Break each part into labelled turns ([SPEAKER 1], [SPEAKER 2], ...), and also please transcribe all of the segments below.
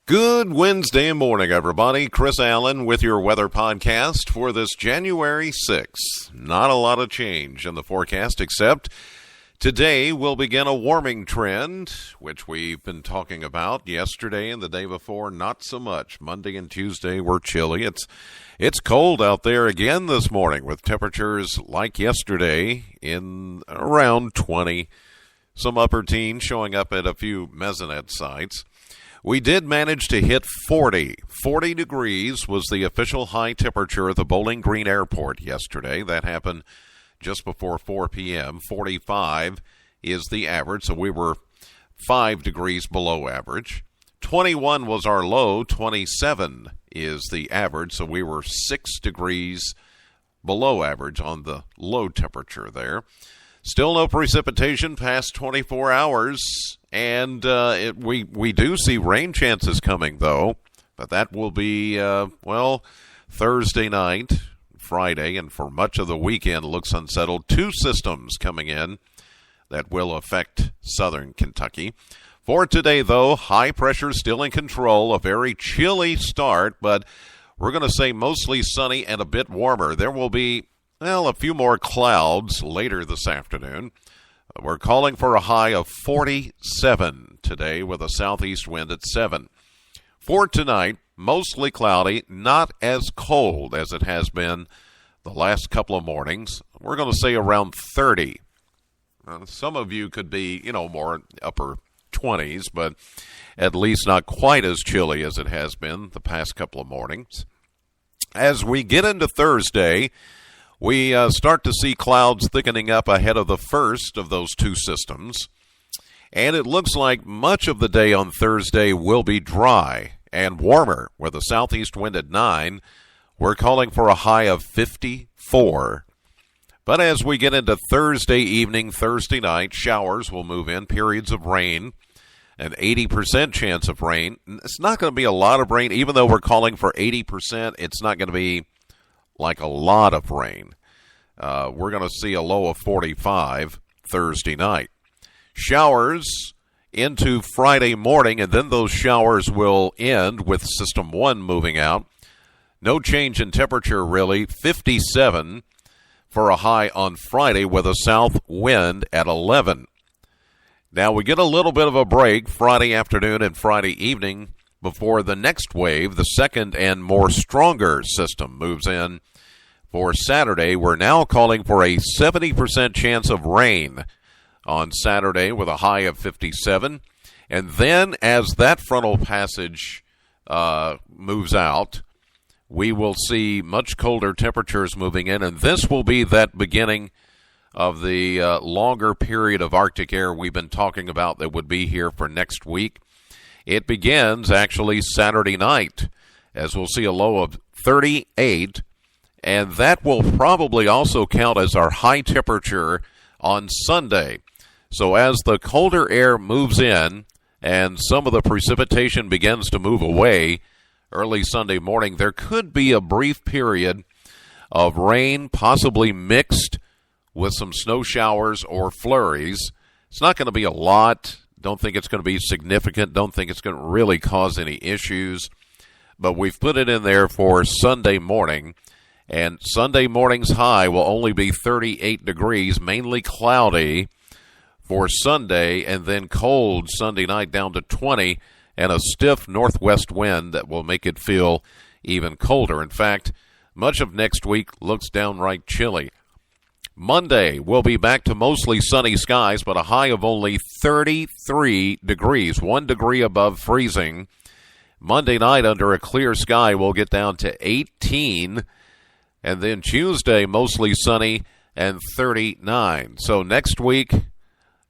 [SPEAKER 1] Good Wednesday morning, everybody. Chris Allen with your weather podcast for this January 6th. Not a lot of change in the forecast, except today we'll begin a warming trend, which we've been talking about yesterday and the day before. Not so much. Monday and Tuesday were chilly. It's cold out there again this morning with temperatures like yesterday in around 20. Some upper teens showing up at a few mesonet sites. We did manage to hit 40. 40 degrees was the official high temperature at the Bowling Green Airport yesterday. That happened just before 4 p.m. 45 is the average, so we were 5 degrees below average. 21 was our low. 27 is the average, so we were 6 degrees below average on the low temperature there. Still no precipitation past 24 hours, and we do see rain chances coming, though. But that will be, Thursday night, Friday, and for much of the weekend looks unsettled. Two systems coming in that will affect southern Kentucky. For today, though, high pressure still in control. A very chilly start, but we're going to say mostly sunny and a bit warmer. There will be a few more clouds later this afternoon. We're calling for a high of 47 today with a southeast wind at 7. For tonight, mostly cloudy, not as cold as it has been the last couple of mornings. We're going to say around 30. Some of you could be, more upper 20s, but at least not quite as chilly as it has been the past couple of mornings. As we get into Thursday, we start to see clouds thickening up ahead of the first of those two systems. And it looks like much of the day on Thursday will be dry and warmer with a southeast wind at 9. We're calling for a high of 54. But as we get into Thursday evening, Thursday night, showers will move in, periods of rain, an 80% chance of rain. It's not going to be a lot of rain. Even though we're calling for 80%, it's not going to be like a lot of rain. We're going to see a low of 45 Thursday night. Showers into Friday morning, and then those showers will end with System 1 moving out. No change in temperature, really. 57 for a high on Friday with a south wind at 11. Now we get a little bit of a break Friday afternoon and Friday evening before the next wave, the second and more stronger system, moves in for Saturday. We're now calling for a 70% chance of rain on Saturday with a high of 57. And then as that frontal passage moves out, we will see much colder temperatures moving in, and this will be that beginning of the longer period of Arctic air we've been talking about that would be here for next week. It begins actually Saturday night, as we'll see a low of 38, and that will probably also count as our high temperature on Sunday. So as the colder air moves in and some of the precipitation begins to move away early Sunday morning, there could be a brief period of rain, possibly mixed with some snow showers or flurries. It's not going to be a lot. Don't think it's going to be significant. Don't think it's going to really cause any issues. But we've put it in there for Sunday morning. And Sunday morning's high will only be 38 degrees, mainly cloudy for Sunday, and then cold Sunday night down to 20, and a stiff northwest wind that will make it feel even colder. In fact, much of next week looks downright chilly. Monday, we'll be back to mostly sunny skies, but a high of only 33 degrees, 1 degree above freezing. Monday night, under a clear sky, we'll get down to 18. And then Tuesday, mostly sunny and 39. So next week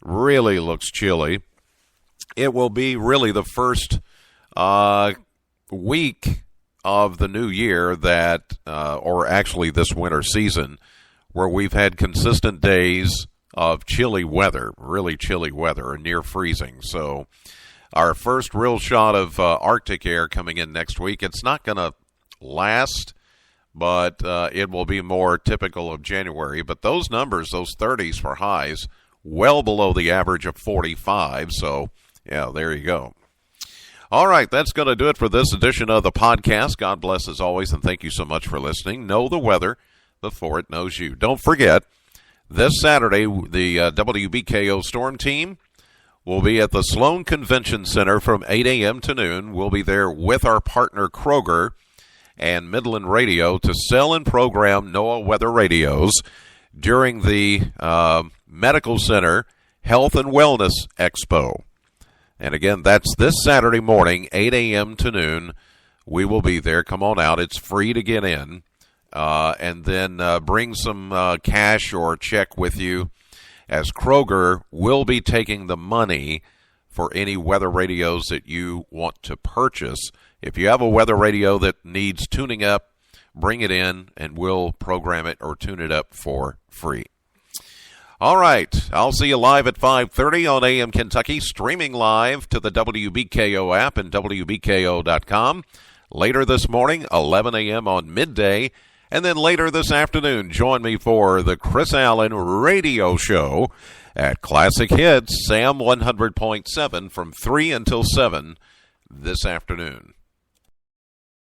[SPEAKER 1] really looks chilly. It will be really the first week of the new year that, or actually this winter season, where we've had consistent days of chilly weather, really chilly weather, or near freezing. So our first real shot of Arctic air coming in next week. It's not going to last, but it will be more typical of January. But those numbers, those 30s for highs, well below the average of 45. So, yeah, there you go. All right, that's going to do it for this edition of the podcast. God bless as always, and thank you so much for listening. Know the weather before it knows you. Don't forget, this Saturday, the WBKO Storm Team will be at the Sloan Convention Center from 8 a.m. to noon. We'll be there with our partner Kroger and Midland Radio to sell and program NOAA weather radios during the Medical Center Health and Wellness Expo. And again, that's this Saturday morning, 8 a.m. to noon. We will be there. Come on out. It's free to get in. And then bring some cash or check with you, as Kroger will be taking the money for any weather radios that you want to purchase. If you have a weather radio that needs tuning up, bring it in, and we'll program it or tune it up for free. All right, I'll see you live at 5:30 on AM Kentucky, streaming live to the WBKO app and WBKO.com. Later this morning, 11 a.m. on midday, and then later this afternoon, join me for the Chris Allen Radio Show at Classic Hits, Sam 100.7 from 3 until 7 this afternoon.